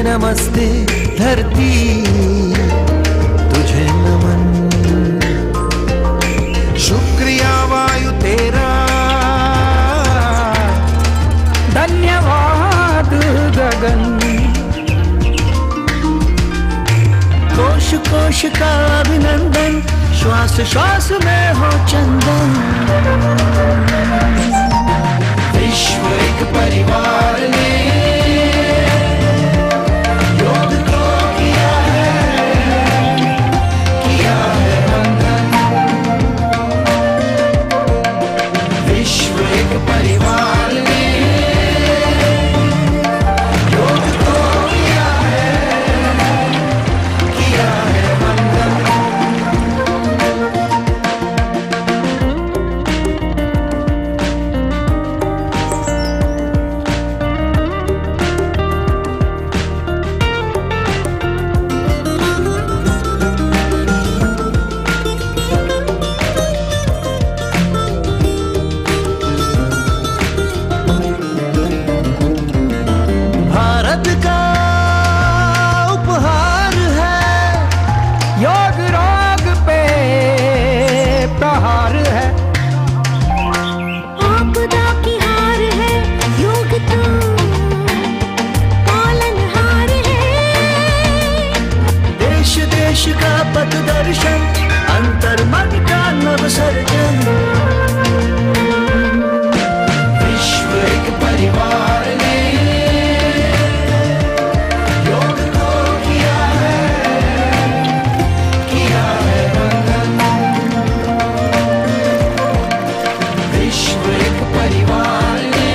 नमस्ते धरती तुझे नमन, शुक्रिया वायु तेरा, धन्यवाद गगन, कोश कोश का अभिनंदन, श्वास श्वास में हो चंदन। विश्व एक परिवार ने का पथ दर्शन, अंतर मन का नव सर्जन। विश्व एक परिवार ने योग को किया है वंदन। विश्व एक परिवार ने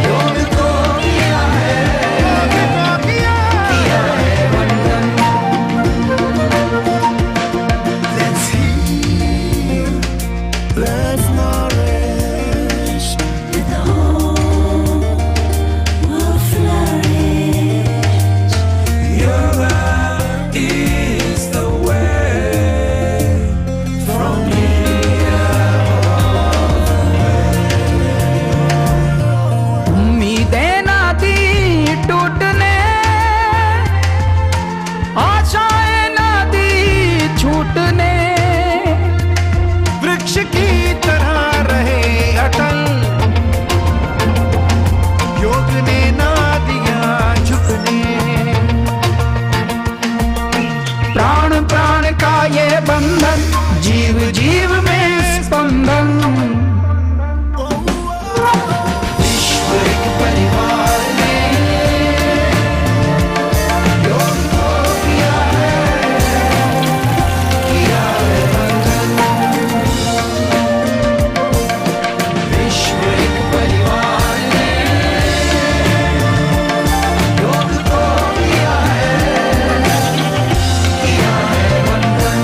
योग को किया है बंधन, जीव जीव में स्पंदन। विश्व एक परिवार ने योग को किया है वंदन। विश्व एक परिवार ने योग को किया है वंदन।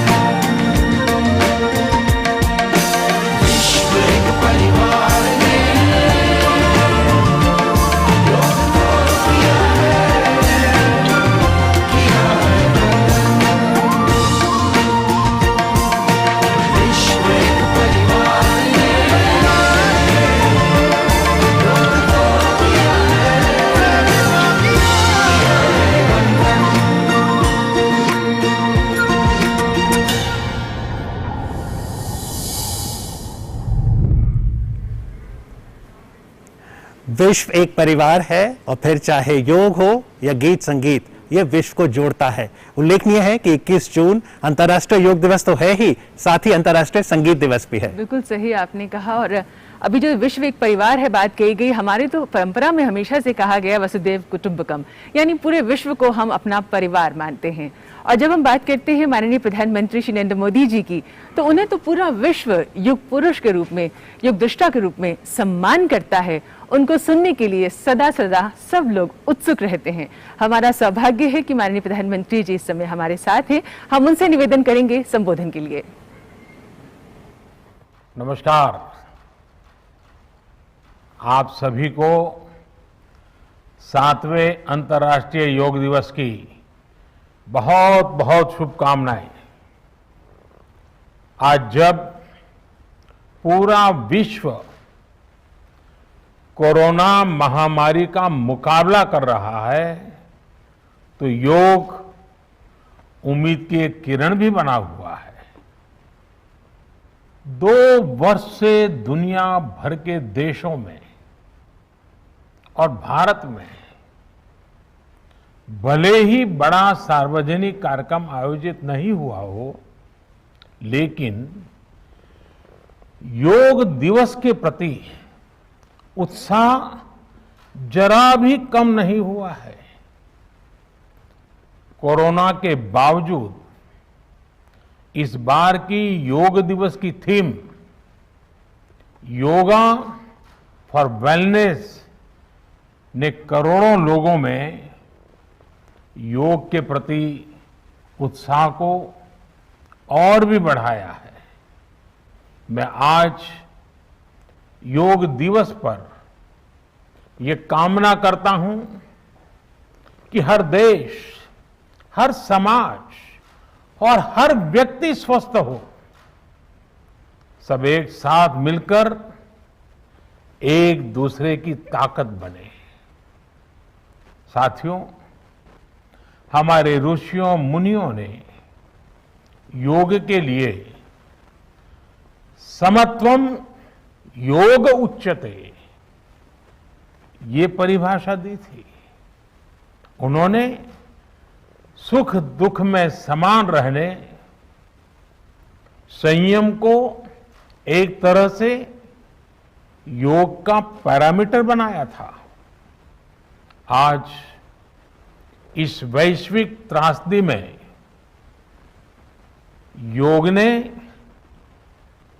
विश्व एक परिवार है और फिर चाहे योग हो या गीत संगीत, ये विश्व को जोड़ता है। उल्लेखनीय है कि 21 जून अंतर्राष्ट्रीय योग दिवस तो है ही, साथ ही अंतर्राष्ट्रीय संगीत दिवस भी है। बिल्कुल सही आपने कहा। और अभी जो विश्व एक परिवार है बात कही गई, हमारे तो परंपरा में हमेशा से कहा गया वसुदेव कुटुंबकम, यानी पूरे विश्व को हम अपना परिवार मानते हैं। और जब हम बात करते हैं माननीय प्रधानमंत्री श्री नरेंद्र मोदी जी की, तो उन्हें तो पूरा विश्व युग पुरुष के रूप में, युग दृष्टा के रूप में सम्मान करता है। उनको सुनने के लिए सदा सदा सब लोग उत्सुक रहते हैं। हमारा सौभाग्य है कि माननीय प्रधानमंत्री जी इस समय हमारे साथ हैं। हम उनसे निवेदन करेंगे संबोधन के लिए। नमस्कार। आप सभी को 7वें अंतर्राष्ट्रीय योग दिवस की बहुत बहुत शुभकामनाएं। आज जब पूरा विश्व कोरोना महामारी का मुकाबला कर रहा है तो योग उम्मीद की एक किरण भी बना हुआ है। 2 वर्ष से दुनिया भर के देशों में और भारत में भले ही बड़ा सार्वजनिक कार्यक्रम आयोजित नहीं हुआ हो, लेकिन योग दिवस के प्रति उत्साह जरा भी कम नहीं हुआ है। कोरोना के बावजूद इस बार की योग दिवस की थीम योगा फॉर वेलनेस ने करोड़ों लोगों में योग के प्रति उत्साह को और भी बढ़ाया है। मैं आज योग दिवस पर यह कामना करता हूं कि हर देश, हर समाज और हर व्यक्ति स्वस्थ हो। सब एक साथ मिलकर एक दूसरे की ताकत बने। साथियों, हमारे ऋषियों मुनियों ने योग के लिए समत्वम योग उच्यते ये परिभाषा दी थी। उन्होंने सुख दुख में समान रहने, संयम को एक तरह से योग का पैरामीटर बनाया था। आज इस वैश्विक त्रासदी में योग ने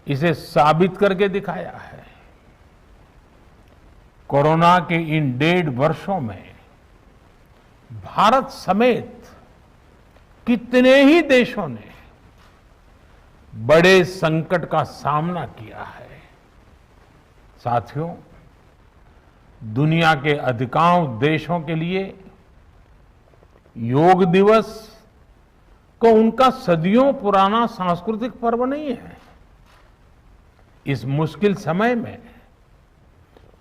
इसे साबित करके दिखाया है। कोरोना के इन 1.5 वर्षों में भारत समेत कितने ही देशों ने बड़े संकट का सामना किया है। साथियों, दुनिया के अधिकांश देशों के लिए योग दिवस को उनका सदियों पुराना सांस्कृतिक पर्व नहीं है। इस मुश्किल समय में,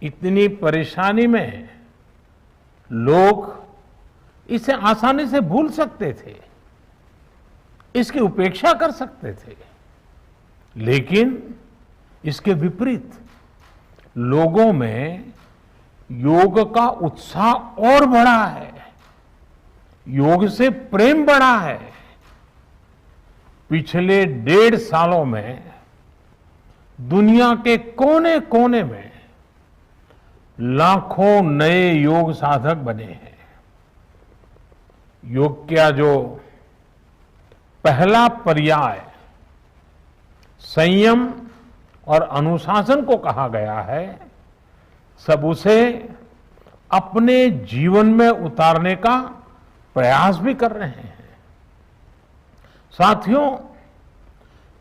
इतनी परेशानी में लोग इसे आसानी से भूल सकते थे, इसकी उपेक्षा कर सकते थे, लेकिन इसके विपरीत लोगों में योग का उत्साह और बढ़ा है, योग से प्रेम बढ़ा है। पिछले 1.5 सालों में दुनिया के कोने कोने में लाखों नए योग साधक बने हैं। योग का जो पहला पर्याय संयम और अनुशासन को कहा गया है, सब उसे अपने जीवन में उतारने का प्रयास भी कर रहे हैं। साथियों,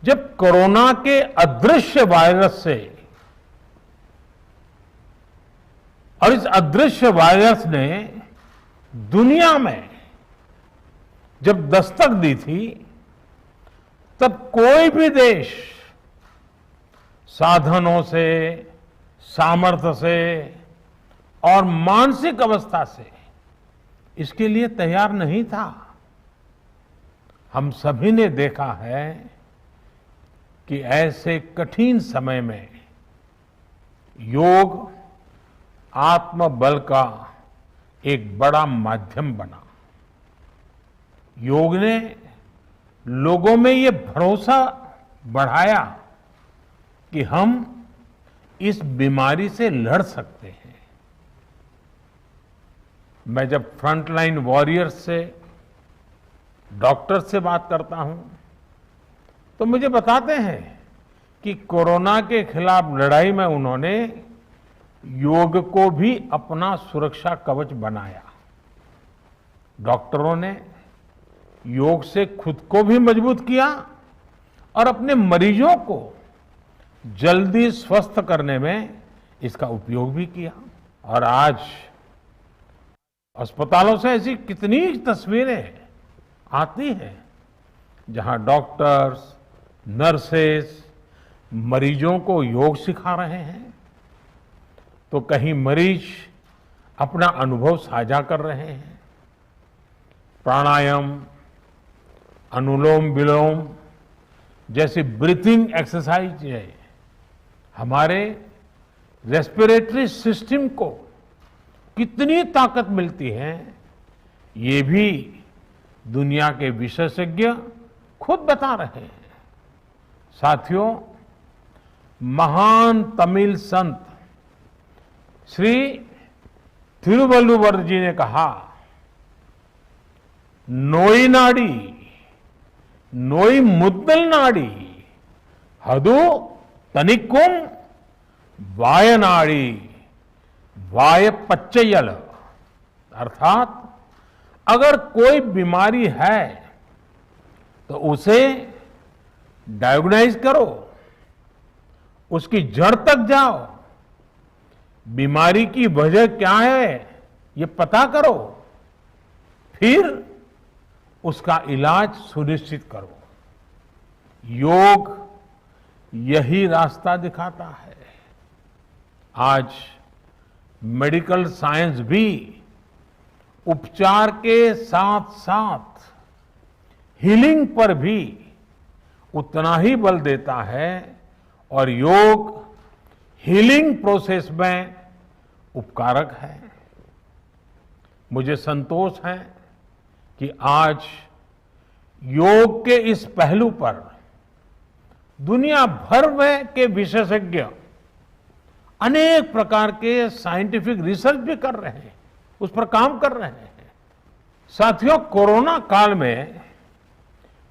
जब कोरोना के अदृश्य वायरस से और इस अदृश्य वायरस ने दुनिया में जब दस्तक दी थी, तब कोई भी देश साधनों से, सामर्थ्य से और मानसिक अवस्था से इसके लिए तैयार नहीं था। हम सभी ने देखा है कि ऐसे कठिन समय में योग आत्मबल का एक बड़ा माध्यम बना। योग ने लोगों में ये भरोसा बढ़ाया कि हम इस बीमारी से लड़ सकते हैं। मैं जब फ्रंटलाइन वॉरियर्स से, डॉक्टर से बात करता हूं, तो मुझे बताते हैं कि कोरोना के खिलाफ लड़ाई में उन्होंने योग को भी अपना सुरक्षा कवच बनाया। डॉक्टरों ने योग से खुद को भी मजबूत किया और अपने मरीजों को जल्दी स्वस्थ करने में इसका उपयोग भी किया। और आज अस्पतालों से ऐसी कितनी तस्वीरें आती हैं जहां डॉक्टर्स, नर्सेस मरीजों को योग सिखा रहे हैं, तो कहीं मरीज अपना अनुभव साझा कर रहे हैं। प्राणायाम, अनुलोम विलोम जैसी ब्रीथिंग एक्सरसाइज है हमारे रेस्पिरेटरी सिस्टम को कितनी ताकत मिलती है, ये भी दुनिया के विशेषज्ञ खुद बता रहे हैं। साथियों, महान तमिल संत श्री तिरुवल्लुवर जी ने कहा, नोई नाडी नोई मुद्दल नाडी हदु तनिक्कुम वायनाडी वाय पच्चयल। अर्थात अगर कोई बीमारी है तो उसे डायग्नाइज करो, उसकी जड़ तक जाओ, बीमारी की वजह क्या है ये पता करो, फिर उसका इलाज सुनिश्चित करो। योग यही रास्ता दिखाता है। आज मेडिकल साइंस भी उपचार के साथ साथ हीलिंग पर भी उतना ही बल देता है और योग हीलिंग प्रोसेस में उपकारक है। मुझे संतोष है कि आज योग के इस पहलू पर दुनिया भर में के विशेषज्ञ अनेक प्रकार के साइंटिफिक रिसर्च भी कर रहे हैं, उस पर काम कर रहे हैं। साथियों, कोरोना काल में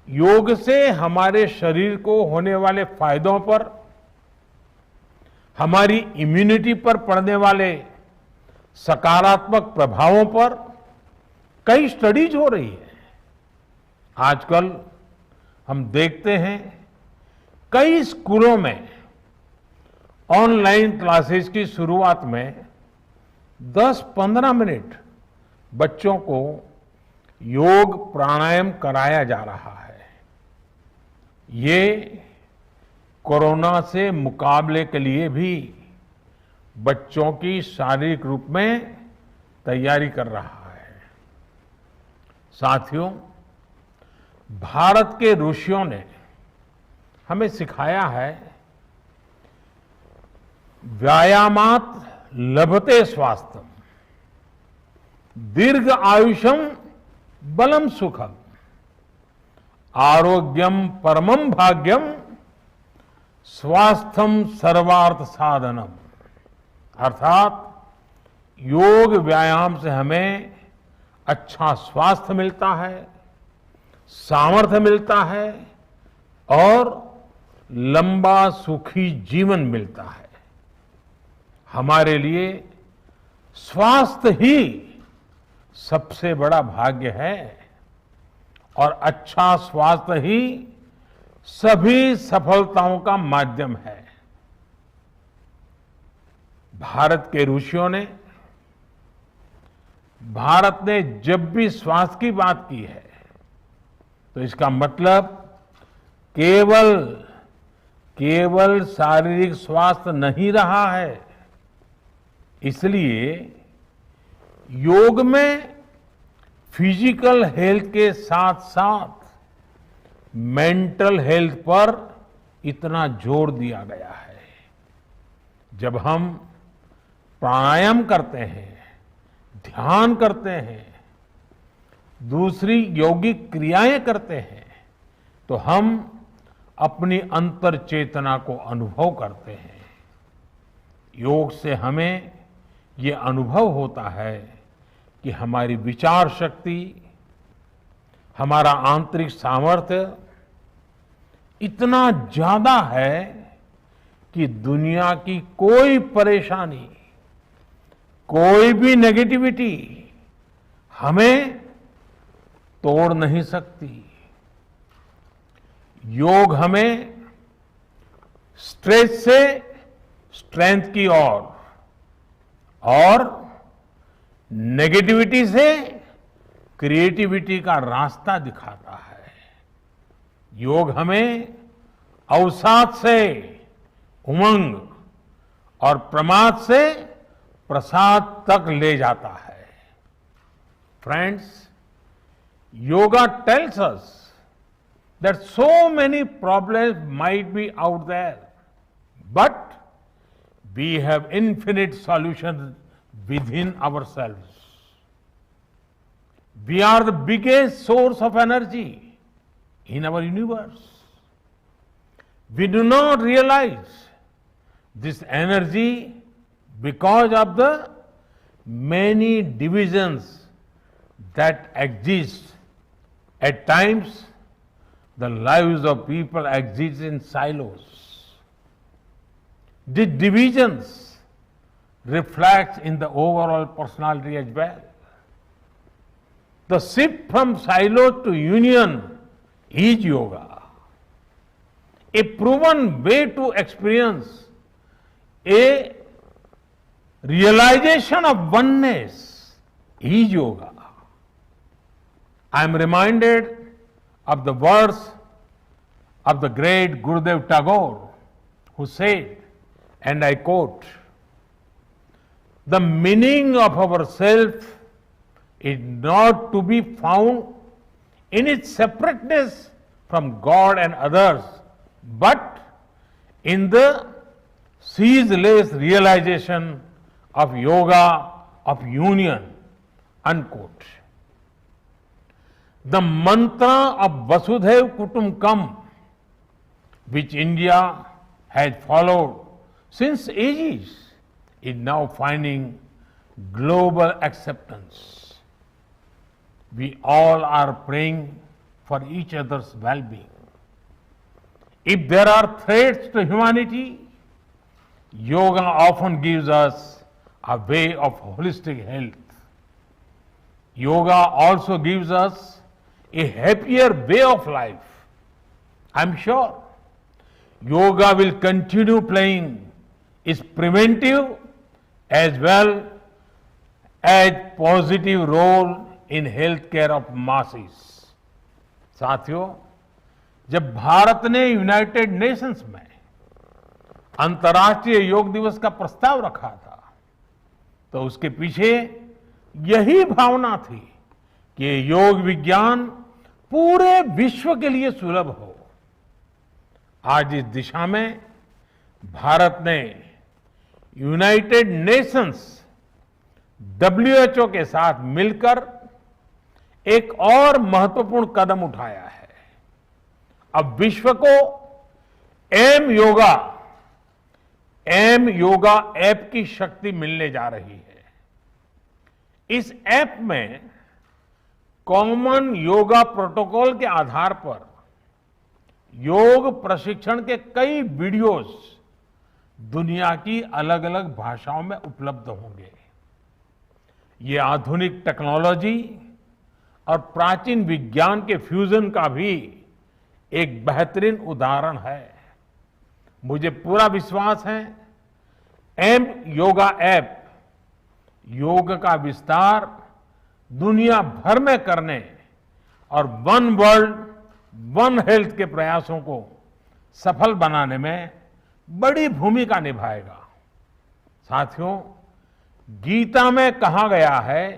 योग से हमारे शरीर को होने वाले फायदों पर, हमारी इम्यूनिटी पर पड़ने वाले सकारात्मक प्रभावों पर कई स्टडीज हो रही है। आजकल हम देखते हैं कई स्कूलों में ऑनलाइन क्लासेस की शुरुआत में 10-15 मिनट बच्चों को योग प्राणायाम कराया जा रहा है। ये कोरोना से मुकाबले के लिए भी बच्चों की शारीरिक रूप में तैयारी कर रहा है। साथियों, भारत के ऋषियों ने हमें सिखाया है, व्यायामात लभते स्वास्थ्यम, दीर्घ आयुषम बलम सुखम, आरोग्यम परमम भाग्यम, स्वास्थ्यम सर्वार्थ साधनम। अर्थात योग व्यायाम से हमें अच्छा स्वास्थ्य मिलता है, सामर्थ्य मिलता है और लंबा सुखी जीवन मिलता है। हमारे लिए स्वास्थ्य ही सबसे बड़ा भाग्य है और अच्छा स्वास्थ्य ही सभी सफलताओं का माध्यम है। भारत के ऋषियों ने, भारत ने जब भी स्वास्थ्य की बात की है तो इसका मतलब केवल शारीरिक स्वास्थ्य नहीं रहा है। इसलिए योग में फिजिकल हेल्थ के साथ साथ मेंटल हेल्थ पर इतना जोर दिया गया है। जब हम प्राणायाम करते हैं, ध्यान करते हैं, दूसरी यौगिक क्रियाएं करते हैं, तो हम अपनी अंतर चेतना को अनुभव करते हैं। योग से हमें ये अनुभव होता है कि हमारी विचार शक्ति, हमारा आंतरिक सामर्थ्य इतना ज्यादा है कि दुनिया की कोई परेशानी, कोई भी नेगेटिविटी हमें तोड़ नहीं सकती। योग हमें स्ट्रेस से स्ट्रेंथ की ओर और नेगेटिविटी से क्रिएटिविटी का रास्ता दिखाता है। योग हमें अवसाद से उमंग और प्रमाद से प्रसाद तक ले जाता है। Friends, yoga tells us that so many problems might be out there, but we have infinite solutions within ourselves. We are the biggest source of energy in our universe. We do not realize this energy because of the many divisions that exist. At times, the lives of people exist in silos. These divisions reflect in the overall personality as well. The shift from silo to union is yoga. A proven way to experience a realization of oneness is yoga. I am reminded of the words of the great Gurudev Tagore, who said, and I quote, "The meaning of our self is not to be found in its separateness from God and others, but in the ceaseless realization of yoga of union," unquote. The mantra of Vasudhaiv Kutumbakam, which India has followed since ages, is now finding global acceptance. We all are praying for each other's well-being. If there are threats to humanity, yoga often gives us a way of holistic health. Yoga also gives us a happier way of life. I'm sure yoga will continue playing its preventive as well as positive role in healthcare of masses. साथियों, जब भारत ने United Nations में अंतर्राष्ट्रीय योग दिवस का प्रस्ताव रखा था, तो उसके पीछे यही भावना थी कि योग विज्ञान पूरे विश्व के लिए सुलभ हो। आज इस दिशा में भारत ने यूनाइटेड नेशंस WHO के साथ मिलकर एक और महत्वपूर्ण कदम उठाया है। अब विश्व को एम योगा ऐप की शक्ति मिलने जा रही है। इस ऐप में कॉमन योगा प्रोटोकॉल के आधार पर योग प्रशिक्षण के कई वीडियोस दुनिया की अलग अलग भाषाओं में उपलब्ध होंगे। ये आधुनिक टेक्नोलॉजी और प्राचीन विज्ञान के फ्यूजन का भी एक बेहतरीन उदाहरण है। मुझे पूरा विश्वास है एम योगा ऐप योग का विस्तार दुनिया भर में करने और वन वर्ल्ड वन हेल्थ के प्रयासों को सफल बनाने में बड़ी भूमिका निभाएगा। साथियों, गीता में कहा गया है,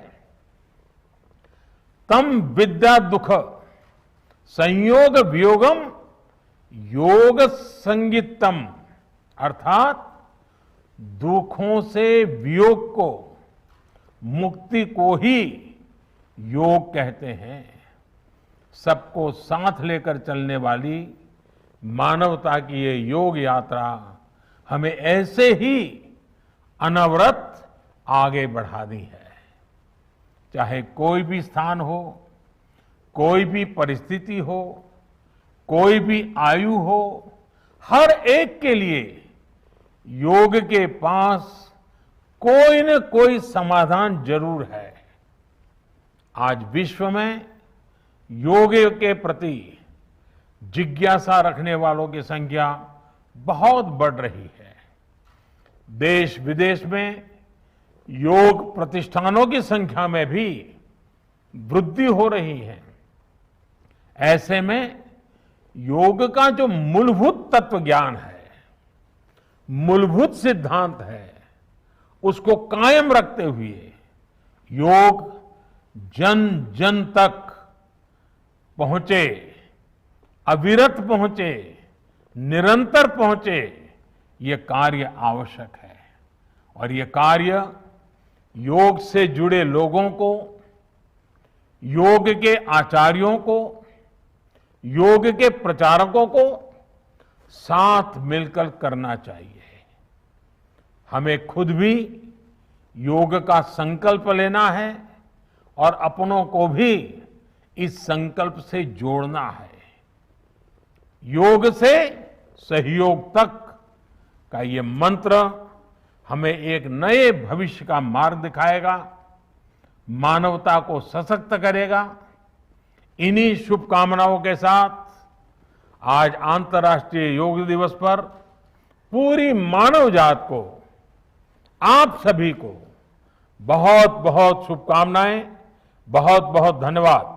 तम विद्या दुख संयोग वियोगम योग संगीतम, अर्थात दुखों से वियोग को, मुक्ति को ही योग कहते हैं। सबको साथ लेकर चलने वाली मानवता की ये योग यात्रा हमें ऐसे ही अनवरत आगे बढ़ानी है। चाहे कोई भी स्थान हो, कोई भी परिस्थिति हो, कोई भी आयु हो, हर एक के लिए योग के पास कोई न कोई समाधान जरूर है। आज विश्व में योग के प्रति जिज्ञासा रखने वालों की संख्या बहुत बढ़ रही है। देश विदेश में योग प्रतिष्ठानों की संख्या में भी वृद्धि हो रही है। ऐसे में योग का जो मूलभूत तत्व ज्ञान है, मूलभूत सिद्धांत है, उसको कायम रखते हुए योग जन जन तक पहुंचे, अविरत पहुंचे, निरंतर पहुंचे, ये कार्य आवश्यक है। और ये कार्य योग से जुड़े लोगों को, योग के आचार्यों को, योग के प्रचारकों को साथ मिलकर करना चाहिए। हमें खुद भी योग का संकल्प लेना है और अपनों को भी इस संकल्प से जोड़ना है। योग से सहयोग तक का ये मंत्र हमें एक नए भविष्य का मार्ग दिखाएगा, मानवता को सशक्त करेगा। इन्हीं शुभकामनाओं के साथ आज अंतर्राष्ट्रीय योग दिवस पर पूरी मानव जात को, आप सभी को बहुत बहुत शुभकामनाएं, बहुत बहुत धन्यवाद।